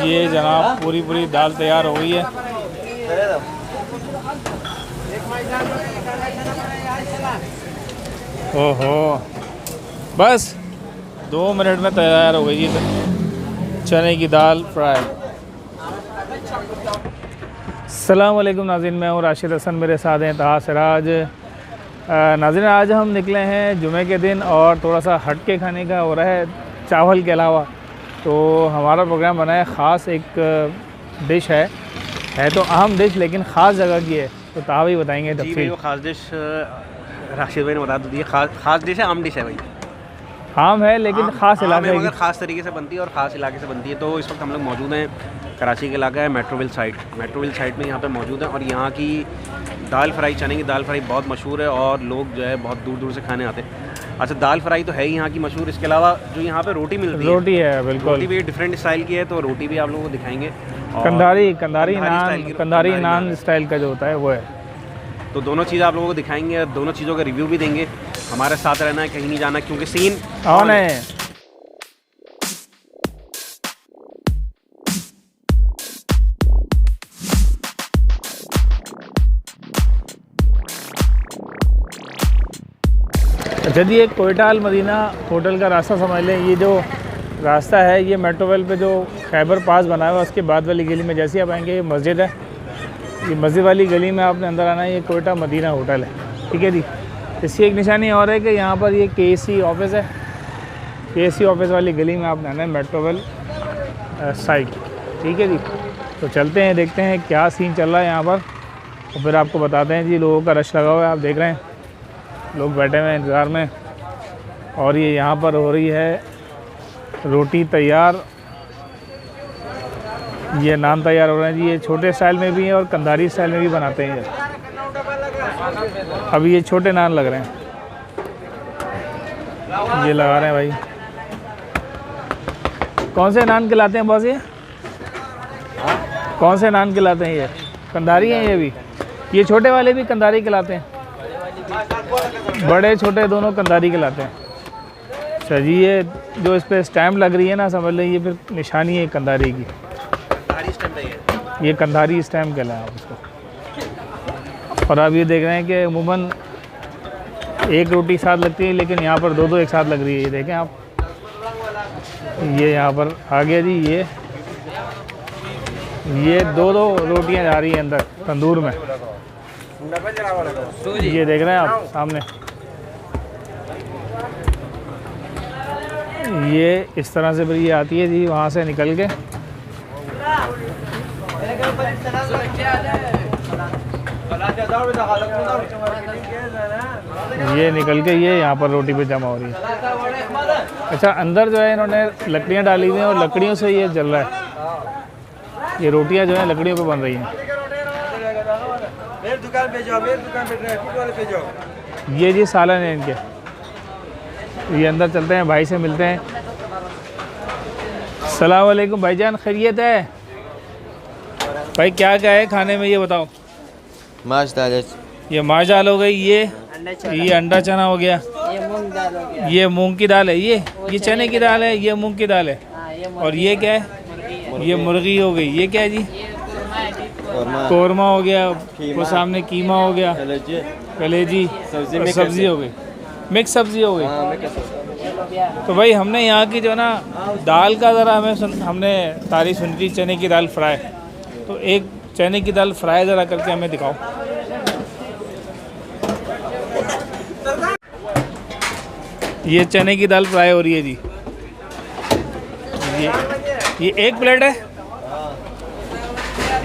ये जनाब पूरी दाल तैयार हो गई है। ओहो, बस 2 मिनट में तैयार हो गई जी चने की दाल फ्राई। अस्सलाम वालेकुम नाज़रीन, मैं हूँ राशिद हसन, मेरे साथ हैं तहा सिराज। नाज़रीन, आज हम निकले हैं जुमे के दिन और थोड़ा सा हट के खाने का हो रहा है चावल के अलावा। तो हमारा प्रोग्राम बना है ख़ास एक डिश है तो अहम डिश लेकिन ख़ास जगह की है, तो तहा भी बताएंगे तफसील। वो ख़ास डिश राशिद भाई ने बता दी, ख़ास डिश है, आम डिश है भाई। आम है लेकिन ख़ास इलाके में, मगर ख़ास तरीके से बनती है और ख़ास इलाके से बनती है। तो इस वक्त हम लोग मौजूद हैं कराची के इलाका है मेट्रोविल साइड में यहाँ पे मौजूद हैं। और यहाँ की दाल फ्राई, चने की दाल फ्राई बहुत मशहूर है और लोग जो है बहुत दूर दूर से खाने आते हैं। अच्छा, दाल फ्राई तो है ही यहाँ की मशहूर, इसके अलावा जो यहाँ पे रोटी मिलती है, रोटी है बिल्कुल, रोटी भी डिफरेंट स्टाइल की है, तो रोटी भी आप लोगों को दिखाएंगे। कंधारी नान स्टाइल का जो होता है वो है। तो दोनों चीज़ आप लोगों को दिखाएंगे और दोनों चीज़ों का रिव्यू भी देंगे। हमारे साथ रहना है, कहीं नहीं जाना, क्योंकि सीन ऑन है। अच्छा जी, एक कोयटा अल मदीना होटल का रास्ता समझ लें। ये जो रास्ता है ये मेट्रोवेल पे जो खैबर पास बना हुआ है उसके बाद वाली गली में जैसे आप आएंगे ये मस्जिद है, ये मस्जिद वाली गली में आपने अंदर आना है। ये कोयटा मदीना होटल है, ठीक है जी। इसकी एक निशानी और है कि यहाँ पर ये KC ऑफिस है। KC ऑफिस वाली गली में आपने आना है मेट्रोवेल साइड, ठीक है जी। तो चलते हैं, देखते हैं क्या सीन चल रहा है यहाँ पर और फिर आपको बताते हैं जी। लोगों का रश लगा हुआ है, आप देख रहे हैं, लोग बैठे हुए हैं इंतज़ार में। और ये यहाँ पर हो रही है रोटी तैयार, ये नान तैयार हो रहे हैं जी। ये छोटे स्टाइल में भी हैं और कंधारी स्टाइल में भी बनाते हैं। अभी ये छोटे नान लग रहे हैं, ये लगा रहे हैं भाई। कौन से नान खिलाते हैं बॉस? ये कौन से नान खिलाते हैं? ये कंधारी हैं ये भी, ये छोटे वाले भी कंधारी खिलाते हैं, बड़े छोटे दोनों कंधारी खिलाते हैं। अच्छा जी, ये जो इस पर स्टैम्प लग रही है ना, समझ लें ये फिर निशानी है कंधारी की, ये कंधारी स्टैम्प कहलाए आप इसको। और आप ये देख रहे हैं कि अमूमन एक रोटी साथ लगती है लेकिन यहाँ पर दो एक साथ लग रही है। ये देखें आप, ये यहाँ पर आ गया जी। ये दो रोटियाँ जा रही हैं अंदर तंदूर में, ये देख रहे हैं आप सामने। ये इस तरह से फिर ये आती है जी वहाँ से निकल के, ये निकल के ये यहाँ पर रोटी पे जमा हो रही है। अच्छा, अंदर जो है इन्होंने लकड़ियाँ डाली हुई हैं और लकड़ियों से ये जल रहा है। ये रोटियाँ जो है लकड़ियों पे बन रही हैं। ये जी सालन है इनके। ये अंदर चलते हैं, भाई से मिलते हैं। अस्सलाम वालेकुम भाईजान, खैरियत है? भाई क्या क्या है खाने में ये बताओ। माश दाल, ये माश दाल हो गई, ये अंडा चना हो गया, ये मूंग की दाल है, ये चने की दाल है, ये मूंग की दाल है, और ये क्या है? ये मुर्गी हो गई। ये क्या है जी? कोरमा हो गया, वो सामने कीमा हो गया, कलेजी, सब्जी हो गई, मिक्स सब्जी हो गई। तो भाई हमने यहाँ की जो है ना दाल का ज़रा हमने तारीफ़ सुनी थी, चने की दाल फ्राई। तो एक चने की दाल फ्राई ज़रा करके हमें दिखाओ। ये चने की दाल फ्राई हो रही है जी। ये एक प्लेट है,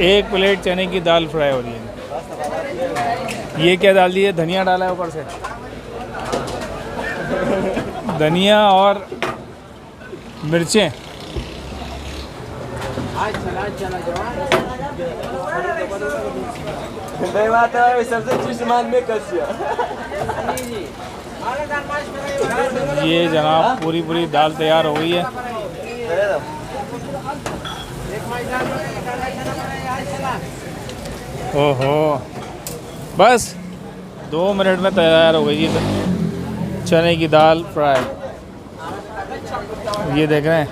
एक प्लेट चने की दाल फ्राई हो रही है। ये क्या डाल दिया? धनिया डाला है ऊपर से, धनिया और मिर्चें। ये जनाब पूरी दाल तैयार हो गई है। ओहो, बस 2 मिनट में तैयार हो गई जी चने की दाल फ्राई। ये देख रहे हैं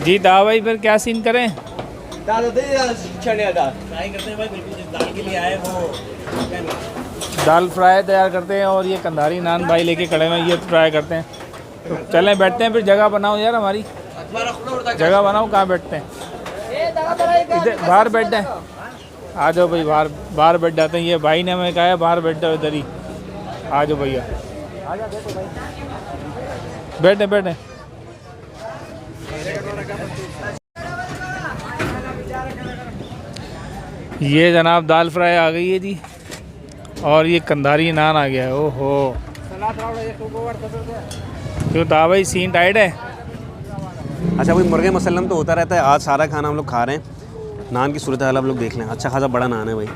जी दा भाई फिर क्या सीन करें? दाल फ्राई तैयार करते हैं और ये कंधारी नान भाई लेके खड़े हैं, ये फ्राई करते हैं। तो चलें बैठते हैं, फिर जगह बनाओ यार, हमारी जगह बनाओ, कहाँ बैठते हैं? इधर बाहर बैठते हैं, आ जाओ भाई, बाहर बैठ जाते हैं। ये भाई ने हमें कहा है बाहर बैठ जाओ, इधर ही आ जाओ भैया, बैठे बैठे। ये जनाब दाल फ्राई आ गई है जी, और ये कंधारी नान आ गया है। ओहो क्यों था भाई, सीन टाइट है? अच्छा भाई, मुर्गे मसल्लम तो होता रहता है, आज सारा खाना हम लोग खा रहे हैं। नान की सूरत हाल आप लोग देख लें, अच्छा खासा बड़ा नान है भाई,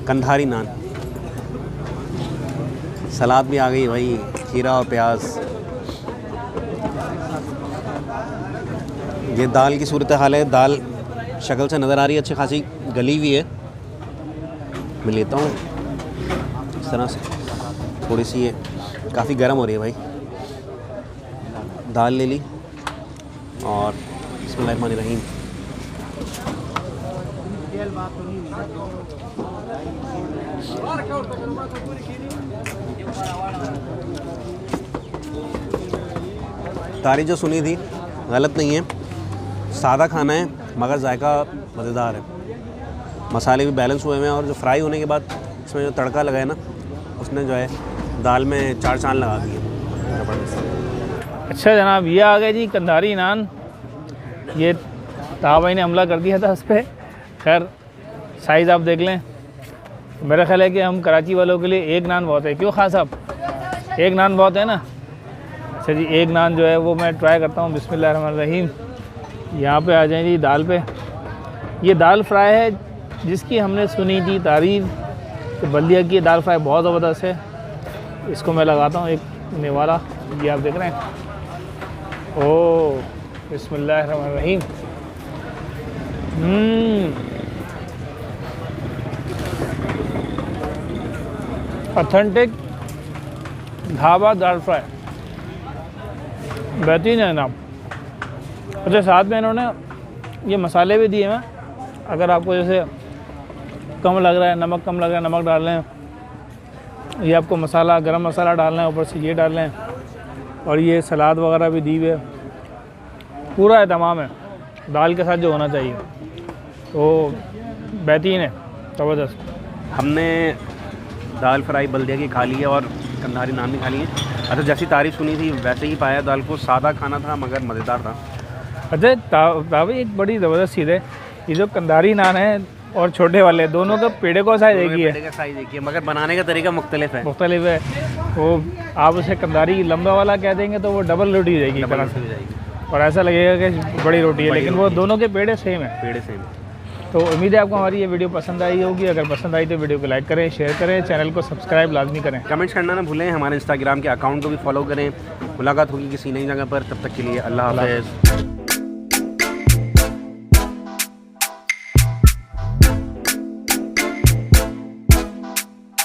कंधारी नान। सलाद भी आ गई भाई, खीरा और प्याज। ये दाल की सूरत हाल है, दाल शक्ल से नज़र आ रही है अच्छी खासी गली हुई है। मैं लेता हूँ इस तरह से, थोड़ी सी ये काफ़ी गर्म हो रही है भाई। दाल ले ली और बिस्मिल्लाहिर्रहमानिर्रहीम। तारीफ जो सुनी थी गलत नहीं है, सादा खाना है मगर जायका मज़ेदार है। मसाले भी बैलेंस हुए हुए हैं और जो फ्राई होने के बाद इसमें जो तड़का लगाया ना, उसने जो है दाल में चार चांद लगा दिए। अच्छा जनाब, ये आ गए जी कंधारी नान। ये ताहा भाई ने हमला कर दिया था उस पर, खैर साइज़ आप देख लें। मेरा ख्याल है कि हम कराची वालों के लिए एक नान बहुत है। क्यों खास साहब, एक नान बहुत है ना? अच्छा जी, एक नान जो है वो मैं ट्राई करता हूँ। बिस्मिल्लाहिर्रहमानिर्रहीम। यहाँ पे आ जाए जी दाल पे। ये दाल फ्राई है जिसकी हमने सुनी थी तारीफ़, तो बल्दिया की दाल फ्राई बहुत ज़बरदस्त है। इसको मैं लगाता हूँ एक नेवाला, ये आप देख रहे हैं। ओह बिस्मिल्लाहिर्रहमानिर्रहीम। ऑथेंटिक ढाबा दाल फ्राई, बेहतरीन है जनाब। अच्छा, साथ में इन्होंने ये मसाले भी दिए हैं, अगर आपको जैसे कम लग रहा है, नमक कम लग रहा है, नमक डाल लें। ये आपको मसाला, गरम मसाला डालना है, ऊपर से ये डाल लें। और ये सलाद वगैरह भी दी हुई है, पूरा है, तमाम है दाल के साथ जो होना चाहिए, तो बेहतरीन है, ज़बरदस्त। हमने दाल फ्राई बल्दिया की खा ली है और कंधारी नान भी खा ली है। अच्छा, जैसी तारीफ़ सुनी थी वैसे ही पाया दाल को, सादा खाना था मगर मज़ेदार था। अच्छा भाई, एक बड़ी ज़बरदस्त चीज़ है, ये जो कंधारी नान है और छोटे वाले, दोनों का पेड़े को साइज़ एक ही है। पेड़े का साइज़ एक ही है, मगर बनाने का तरीका मुख्तलिफ है। वो आप उसे कंधारी लंबा वाला कह देंगे तो वो डबल रोटी जाएगी, और ऐसा लगेगा कि बड़ी रोटी है, लेकिन वो दोनों के पेड़े सेम है। पेड़े सेम। तो उम्मीद है आपको हमारी ये वीडियो पसंद आई होगी। अगर पसंद आई तो वीडियो को लाइक करें, शेयर करें, चैनल को सब्सक्राइब लाजमी करें, कमेंट्स करना ना भूलें। हमारे इंस्टाग्राम के अकाउंट को भी फॉलो करें। मुलाकात होगी किसी नई जगह पर, तब तक के लिए अल्लाह हाफ़िज़।